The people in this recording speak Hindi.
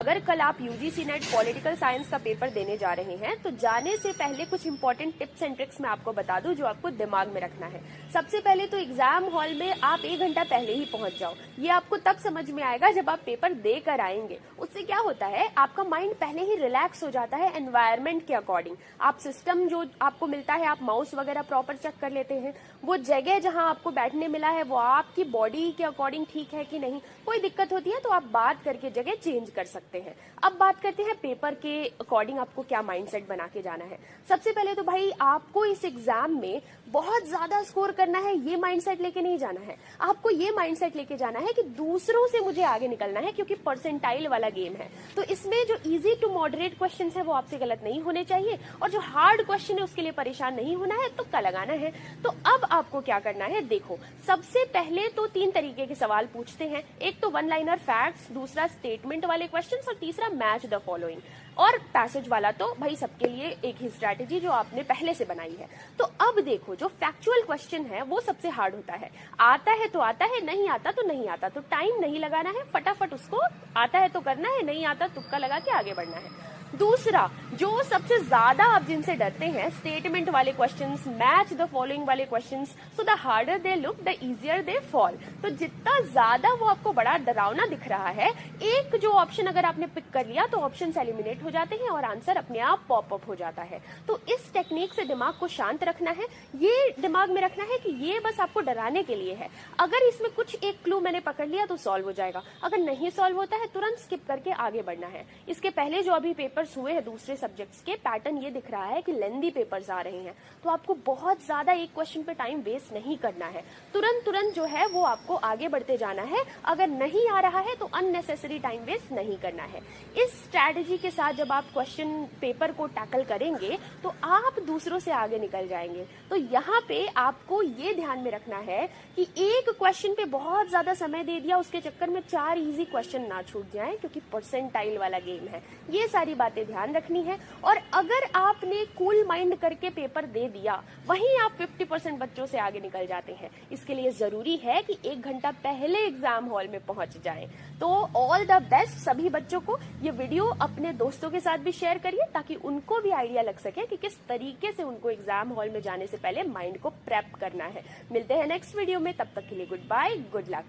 अगर कल आप यूजीसी नेट पॉलिटिकल साइंस का पेपर देने जा रहे हैं तो जाने से पहले कुछ इंपॉर्टेंट टिप्स एंड ट्रिक्स मैं आपको बता दूं जो आपको दिमाग में रखना है। सबसे पहले तो एग्जाम हॉल में आप 1 घंटा पहले ही पहुंच जाओ। ये आपको तब समझ में आएगा जब आप पेपर दे कर आएंगे। उससे क्या होता है, आपका माइंड पहले ही रिलैक्स हो जाता है एनवायरमेंट के अकॉर्डिंग। आप सिस्टम जो आपको मिलता है, आप माउस वगैरह प्रॉपर चेक कर लेते हैं। वो जगह जहां आपको बैठने मिला है वो आपकी बॉडी के अकॉर्डिंग ठीक है कि नहीं। कोई दिक्कत होती है तो आप बात करके जगह चेंज कर सकते हैं। अब बात करते हैं पेपर के अकॉर्डिंग आपको क्या माइंडसेट बना के जाना है। सबसे पहले तो भाई आपको इस एग्जाम में बहुत ज्यादा स्कोर करना है, ये माइंडसेट लेके नहीं जाना है। आपको ये माइंडसेट लेके जाना है कि दूसरों से मुझे आगे निकलना है, क्योंकि परसेंटाइल वाला गेम है। तो इसमें जो इजी टू मॉडरेट क्वेश्चन है वो आपसे गलत नहीं होने चाहिए, और जो हार्ड क्वेश्चन है उसके लिए परेशान नहीं होना है, तुक्का लगाना है। तो अब आपको क्या करना है, देखो सबसे पहले तो 3 तरीके के सवाल पूछते हैं। एक तो वन लाइनर फैक्ट्स, दूसरा स्टेटमेंट वाले क्वेश्चन, और तीसरा मैच द फॉलोइंग। और पैसेज वाला तो भाई सबके लिए एक ही स्ट्रैटेजी जो आपने पहले से बनाई है। तो अब देखो, जो फैक्चुअल क्वेश्चन है वो सबसे हार्ड होता है। आता है तो आता है, नहीं आता तो नहीं आता। तो टाइम नहीं लगाना है, फटाफट उसको आता है तो करना है, नहीं आता तुक्का लगा के आगे बढ़ना है। दूसरा, जो सबसे ज्यादा आप जिनसे डरते हैं, स्टेटमेंट वाले क्वेश्चंस, मैच द फॉलोइंग वाले questions, so the harder they look the easier they fall. तो जितना ज्यादा वो आपको बड़ा डरावना दिख रहा है, एक जो ऑप्शन अगर आपने पिक कर लिया तो ऑप्शन एलिमिनेट हो जाते हैं और आंसर अपने आप पॉपअप हो जाता है। तो इस टेक्निक से दिमाग को शांत रखना है। ये दिमाग में रखना है कि ये बस आपको डराने के लिए है। अगर इसमें कुछ एक क्लू मैंने पकड़ लिया तो सॉल्व हो जाएगा, अगर नहीं सॉल्व होता है तुरंत स्किप करके आगे बढ़ना है। इसके पहले जो अभी पेपर्स हुए हैं दूसरे सब्जेक्ट्स के, पैटर्न ये दिख रहा है कि लेंदी पेपर्स आ रहे हैं। तो आपको बहुत ज्यादा एक क्वेश्चन पे टाइम वेस्ट नहीं करना है, तुरंत जो है वो आपको आगे बढ़ते जाना है। अगर नहीं आ रहा है तो अननेसेसरी टाइम वेस्ट नहीं करना है। इस स्ट्रैटेजी के साथ जब आप क्वेश्चन पेपर को टैकल करेंगे तो आप दूसरों से आगे निकल जाएंगे। तो यहाँ पे आपको ये ध्यान में रखना है कि एक क्वेश्चन पे बहुत ज्यादा समय दे दिया, उसके चक्कर में 4 इजी क्वेश्चन ना छूट जाएं, क्योंकि परसेंटाइल वाला गेम है। ये सारी बातें ध्यान रखनी है। और अगर आपने कूल माइंड करके पेपर दे दिया, वहीं आप 50% बच्चों से आगे निकल जाते हैं। इसके लिए जरूरी है कि 1 घंटा पहले एग्जाम हॉल में पहुंच जाएं। तो ऑल द बेस्ट सभी बच्चों को। ये वीडियो अपने दोस्तों के साथ भी शेयर करिए ताकि उनको भी आइडिया लग सके कि किस तरीके से उनको एग्जाम हॉल में जाने से पहले माइंड को प्रेप करना है। मिलते हैं नेक्स्ट वीडियो में, तब तक के लिए गुड बाय, गुड लक।